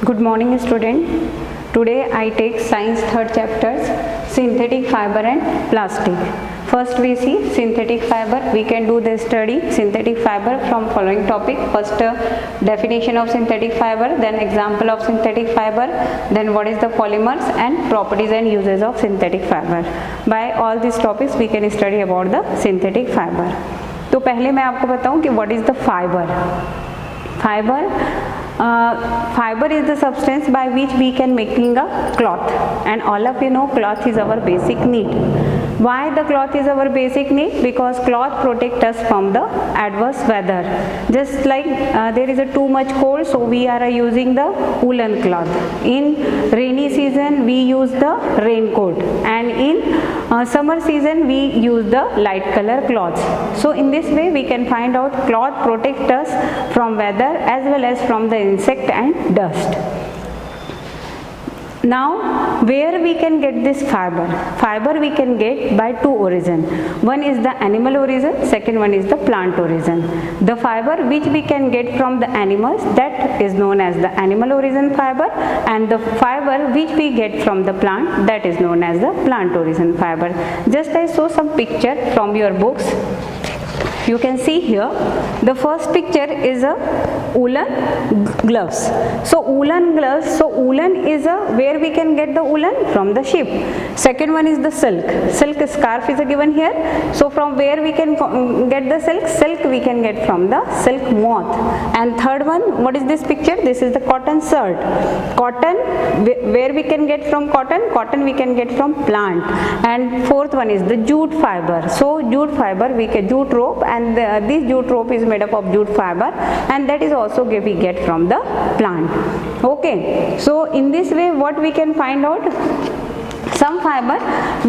Good morning student. Today I take science third chapters synthetic fiber and plastic. First we see synthetic fiber. We can do the study synthetic fiber from following topic. First definition of synthetic fiber, then example of synthetic fiber, then what is the polymers and properties and uses of synthetic fiber. By all these topics we can study about the synthetic fiber. तो पहले मैं आपको बताऊं कि what is the fiber. Fiber is the substance by which we can making a cloth, and all of you know cloth is our basic need. Why the cloth is our basic need? Because cloth protect us from the adverse weather. Just like there is a too much cold, so we are using the woolen cloth. In rainy season we use the raincoat, and in summer season we use the light color cloths. So in this way we can find out cloth protect us from weather as well as from the insect and dust. Now where we can get this fiber? Fiber we can get by two origin. One is the animal origin, second one is the plant origin. The fiber which we can get from the animals, that is known as the animal origin fiber, and the fiber which we get from the plant, that is known as the plant origin fiber. Just I show some picture from your books. You can see here the first picture is a woolen gloves. So woolen gloves, so woolen is a where we can get the woolen from the sheep. Second one is the silk scarf is a given here. So from where we can get the silk we can get from the silk moth. And third one, what is this picture? This is the cotton shirt. Cotton, where we can get from cotton we can get from plant. And fourth one is the jute fiber. So jute fiber we can jute rope, and this jute rope is made up of jute fiber, and that is also we get from the plant. Okay, so in this way what we can find out, some fiber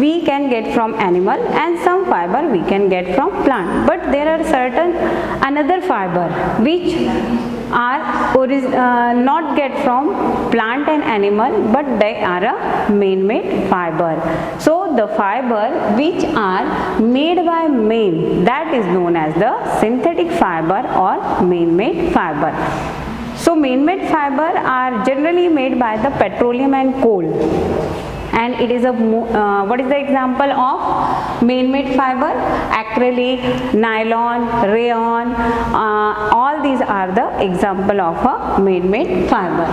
we can get from animal and some fiber we can get from plant, but there are certain another fiber which are not get from plant and animal, but they are a man-made fiber. So the fiber which are made by man, that is known as the synthetic fiber or man-made fiber. So man-made fiber are generally made by the petroleum and coal, and it is a what is the example of man-made fiber? Acrylic, nylon, rayon, all these are the example of a man-made fiber.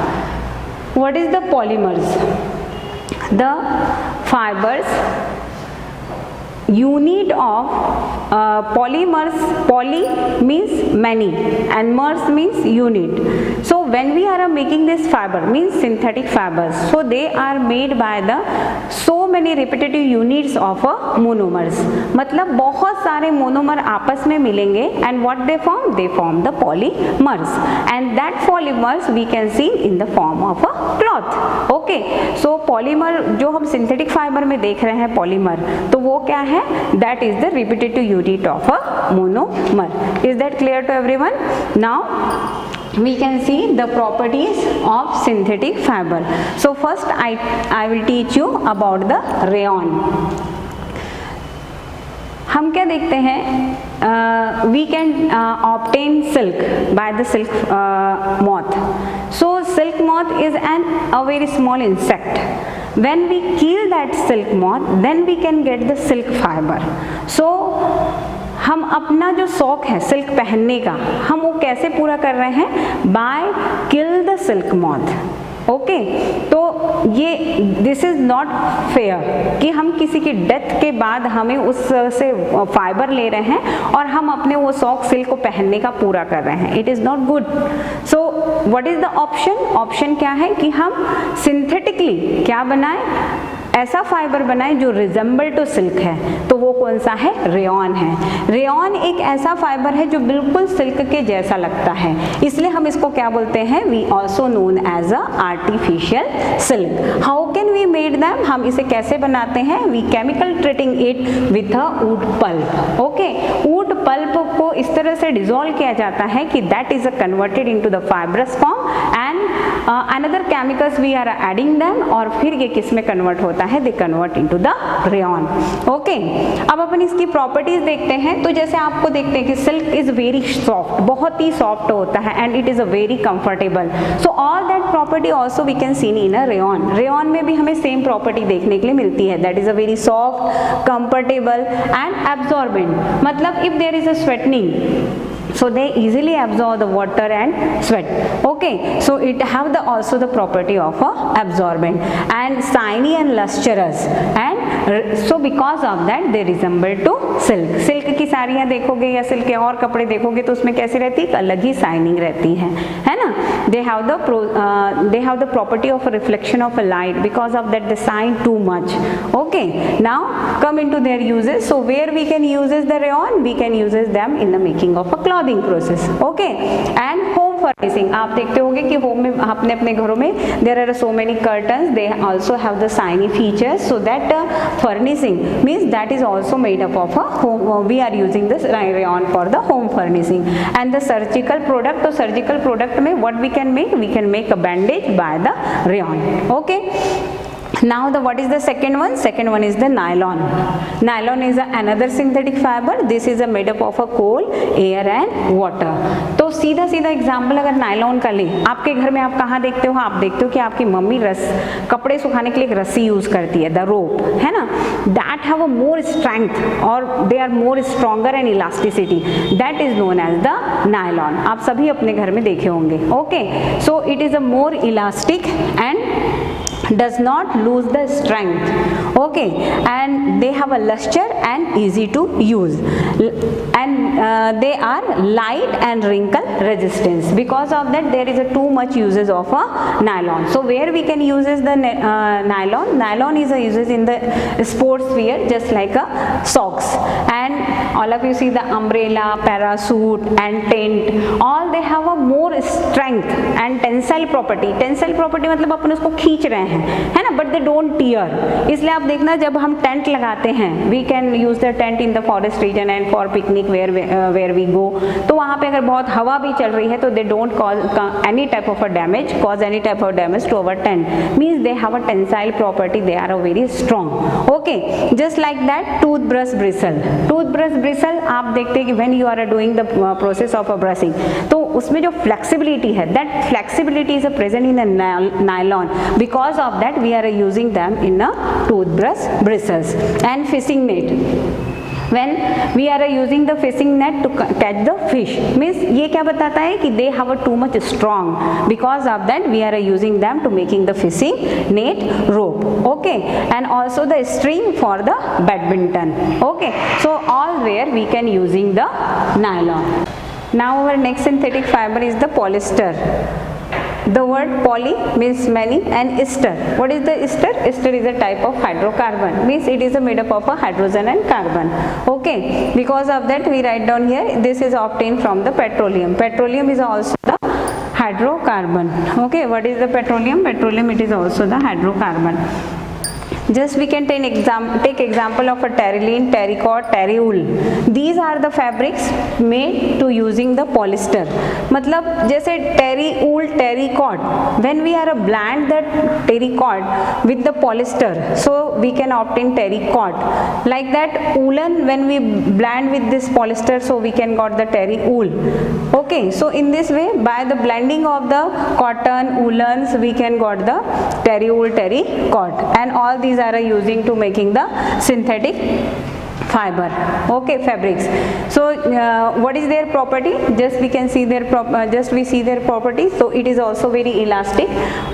What is the polymers? The fibers unit of polymers, poly means many and mers means unit. So when we are making this fiber, means synthetic fibers, so they are made by the so many repetitive units of monomers. मतलब बहुत सारे monomer आपस में मिलेंगे, and what they form the polymers, and that polymers we can see in the form of a cloth. Okay, so polymer जो हम synthetic fiber में देख रहे हैं polymer, तो वो क्या है? That is the repetitive unit of a monomer. Is that clear to everyone? Now we can see the properties of synthetic fiber. So first I will teach you about the rayon. हम क्या देखते हैं? We can obtain silk by the silk moth. So silk moth is a very small insect. When we kill that silk moth, then we can get the silk fiber. So हम अपना जो शौक है silk पहनने का, हम वो कैसे पूरा कर रहे हैं? By kill the silk moth. Okay, तो ये दिस इज नॉट फेयर कि हम किसी की डेथ के बाद हमें उससे फाइबर ले रहे हैं और हम अपने वो शौक सिल्क को पहनने का पूरा कर रहे हैं. It is not good. So what is the option? Option क्या है कि हम सिंथेटिकली क्या बनाएं? ऐसा फाइबर बनाए जो रिजेंबल टू सिल्क है. तो वो कौन सा है? रेयॉन है. रेयॉन एक ऐसा फाइबर है जो बिल्कुल सिल्क के जैसा लगता है, इसलिए हम इसको क्या बोलते हैं? We also known as a artificial silk. How can we made them? हम इसे कैसे बनाते हैं? We chemical treating it with a wood pulp. Okay, wood pulp को इस तरह से डिसॉल्व किया जाता है कि that is converted into the fibrous form and another chemicals we are adding them, और फिर ये किस में कन्वर्ट होता है, they convert into the rayon. Okay, अब अपन इसकी प्रॉपर्टीज देखते हैं। तो जैसे आपको देखते हैं कि सिल्क इज वेरी सॉफ्ट, बहुत ही सॉफ्ट होता है, and it is a very comfortable. So all that property also we can see in a rayon. Rayon में भी हमें सेम प्रॉपर्टी देखने के लिए मिलती है, that is a very soft, comfortable and absorbent. मतलब if there is a sweating, so they easily absorb the water and sweat. Okay, so it have the also the property of a absorbent and shiny and lustrous, and so because of that they resemble to silk. Silk की साड़ियाँ देखोगे या silk के और कपड़े देखोगे तो उसमें कैसी रहती है, अलग ही शाइनिंग रहती है ना। they have the property of a reflection of a light, because of that they shine too much. Okay, now come into their uses. So where we can uses the rayon, we can uses them in the making of a clothing process. Okay, and home furnishing, आप देखते होंगे कि home में आपने अपने घरों में there are so many curtains, they also have the shiny features, so that furnishing means that is also made up of a home, we are using this rayon for the home furnishing. And the surgical product, तो surgical product में what we can make a bandage by the rayon. Okay, now the what is the second one? Second one is the nylon. Nylon is another synthetic fiber. This is made up of a coal, air and water. तो सीधा example अगर nylon का ले, आपके घर में आप कहाँ देखते हो, आप देखते हो कि आपकी मम्मी कपड़े सुखाने के लिए एक रस्सी यूज करती है, द रोप, है ना। That have a more strength और they are more stronger and elasticity, that is known as the nylon. आप सभी अपने घर में देखे होंगे। Okay, so it is a more elastic and does not lose the strength. Okay, and they have a luster and easy to use, and they are light and wrinkle resistance. Because of that there is a too much uses of a nylon. So where we can uses the nylon is a uses in the sports wear, just like a socks, and all of you see the umbrella, parachute and tent, all they have a more strength and tensile property. Tensile property मतलब अपन उसको खींच रहे हैं, है ना, but they don't tier. इसलिए आप देखना जब हम टेंट लगाते हैं, we can use the tent in the forest region and for picnic where we go, तो वहाँ पे अगर बहुत हवा भी चल रही है तो they don't cause any type of a damage to our tent, means they have a tensile property, they are a very strong. Okay, just like that toothbrush bristle आप देखते हैं कि when you are doing the process of a brushing, तो उसमें जो flexibility है, that flexibility is present in a nylon, because of that we are using them in a toothbrush bristles. And fishing net, when we are using the fishing net to catch the fish, means ये क्या बताता है कि they have a too much strong, because of that we are using them to making the fishing net rope. Okay, and also the string for the badminton. Okay, so all where we can using the nylon. Now our next synthetic fiber is the polyester. The word poly means many and ester. What is the ester? Ester is a type of hydrocarbon, means it is made up of a hydrogen and carbon. Okay, because of that we write down here, this is obtained from the petroleum. Petroleum is also the hydrocarbon. Okay, what is the petroleum? Petroleum, it is also the hydrocarbon. Just we can take example of a terylene, terrycot, terrywool. These are the fabrics made to using the polyester. मतलब जैसे terrywool, terrycot, when we are blend the terrycot with the polyester, so we can obtain terrycot. Like that woolen, when we blend with this polyester, so we can got the terrywool. Okay, so in this way, by the blending of the cotton, woolens, we can got the terrywool, terrycot, and all these are using to making the synthetic fiber. Okay, fabrics. So what is their property? Just we can see their property. So it is also very elastic,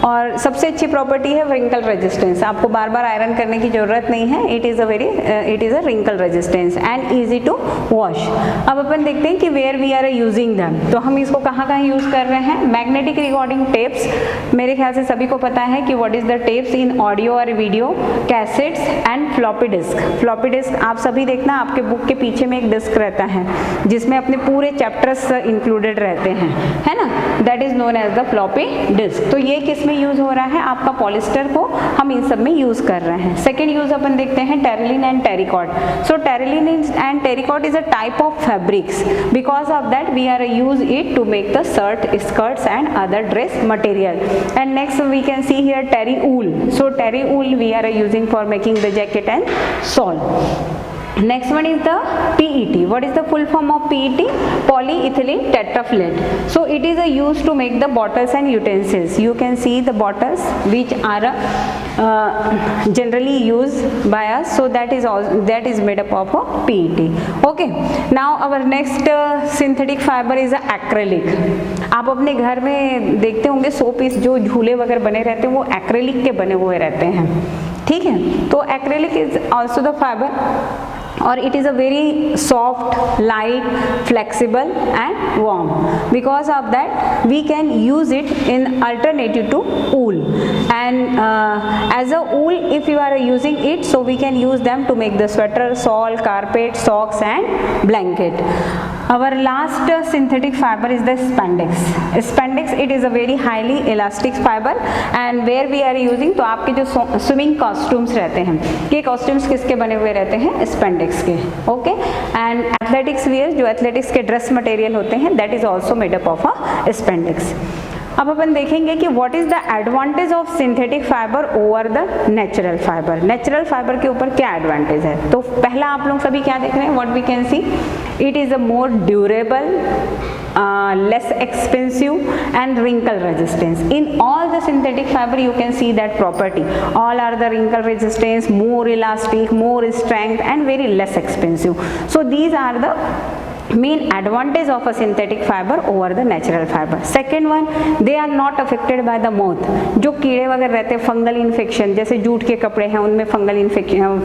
और सबसे अच्छी property है wrinkle resistance. आपको बार बार iron करने की जरूरत नहीं है. It is a wrinkle resistance and easy to wash. अब अपन देखते हैं कि where we are using them. तो हम इसको कहाँ यूज कर रहे हैं? मैग्नेटिक रिकॉर्डिंग टेप्स, मेरे ख्याल से सभी को पता है कि what is the tapes in audio और video, cassettes and floppy disk. Floppy disk आप सब कभी देखना आपके बुक के पीछे में एक डिस्क रहता है जिसमें अपने पूरे चैप्टर्स इंक्लूडेड रहते हैं, है ना, that is known as the floppy disk. तो ये किस में यूज हो रहा है, आपका पॉलिस्टर को हम इन सब में यूज कर रहे हैं। सेकेंड यूज अपन देखते हैं terylene and terrycot. So terylene and terrycot is a type of fabrics, because of that we are use it to make the shirt, skirts and other dress material. And next we can see here terry wool. So terry wool we are using for making the jacket and shawl. Next one is the PET. What is the full form of PET? Polyethylene tetrafluoride. So it is used to make the bottles and utensils. You can see the bottles which are generally used by us. So that is made up of PET. Okay. Now our next synthetic fiber is acrylic. आप अपने घर में देखते होंगे सो piece जो झूले वगैरह बने रहते हैं वो एक्रेलिक के बने हुए रहते हैं, ठीक है। तो acrylic is also the fibre or it is a very soft, light, flexible and warm. Because of that we can use it in alternative to wool, and as a wool if you are using it, so we can use them to make the sweater, shawl, carpet, socks and blanket. Our last synthetic fiber is the spandex. Spandex it is a very highly elastic fiber and where we are using, तो आपके जो swimming costumes रहते हैं, ये costumes किसके बने हुए रहते हैं, स्पेंडेक्स के, ओके। एंड एथलेटिक्स वियर जो एथलेटिक्स के ड्रेस मटेरियल होते हैं, that is also made up of a spandex. अब अपन देखेंगे कि what is the advantage of synthetic fibre over the natural fibre. Natural fibre के ऊपर क्या एडवांटेज है, तो पहला आप लोग सभी क्या देख रहे हैं, what we can see, it is a more durable, less expensive and wrinkle resistance. In all the synthetic fiber you can see that property, all are the wrinkle resistance, more elastic, more strength and very less expensive. So these are the main advantage of a synthetic fiber over the natural fiber. Second one, they are not affected by the moth. जो कीड़े वगैरह रहते हैं, fungal infection, जैसे jute के कपड़े हैं उनमें फंगल इन्फेक्शन,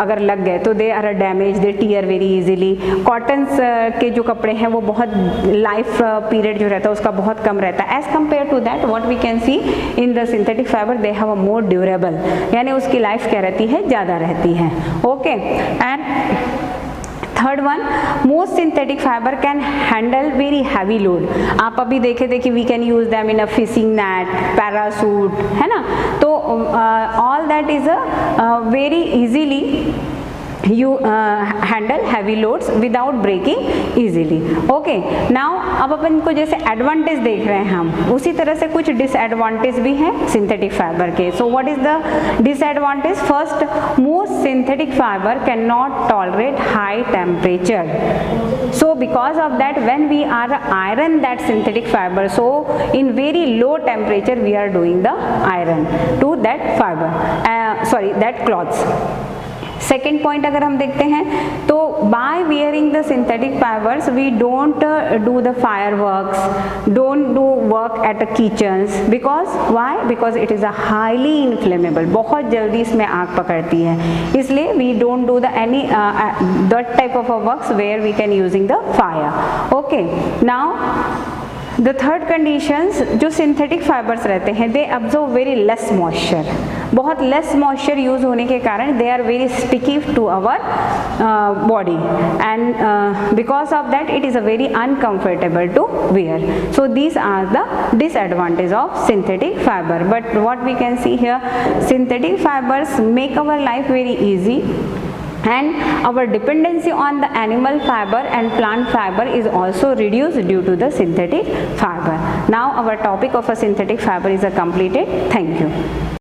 अगर लग गए तो they are damage, they tear very easily. Cottons के जो कपड़े हैं वो बहुत लाइफ पीरियड जो रहता है उसका बहुत कम रहता है, as compare to that what we can see in the synthetic fibre, they have a more durable, यानी उसकी लाइफ क्या रहती है, ज़्यादा रहती है, okay. And third one, most synthetic fibre can handle very heavy load. आप अभी देखे we can use them in a fishing net, parachute, है ना, तो all that is a very easily you handle heavy loads without breaking easily. Okay, now अब अपन को जैसे advantage देख रहे हैं हम, उसी तरह से कुछ डिसएडवांटेज भी हैं सिंथेटिक फाइबर के। So what is the disadvantage? First, most synthetic fibre can not tolerate high temperature, so because of that when we are iron that synthetic fiber, so in very low temperature we are doing the iron to that fiber, that cloths. Second point अगर हम देखते हैं तो by wearing the synthetic fibres we don't do the fire works, don't do work at the kitchens, because why, because it is a highly inflammable, बहुत जल्दी इसमें आग पकड़ती है, इसलिए we don't do the any that type of a works where we can using the fire, okay. Now the third conditions, जो synthetic fibres रहते हैं दे अब्जॉर्व वेरी लेस मॉइस्चर, बहुत लेस मॉइस्चर यूज होने के कारण they are very sticky to our body, and because of that it is a very uncomfortable to wear. So these are the disadvantages of synthetic fiber, but what we can see here, synthetic fibers make our life very easy, and our dependency on the animal fiber and plant fiber is also reduced due to the synthetic fiber. Now our topic of a synthetic fiber is completed. Thank you.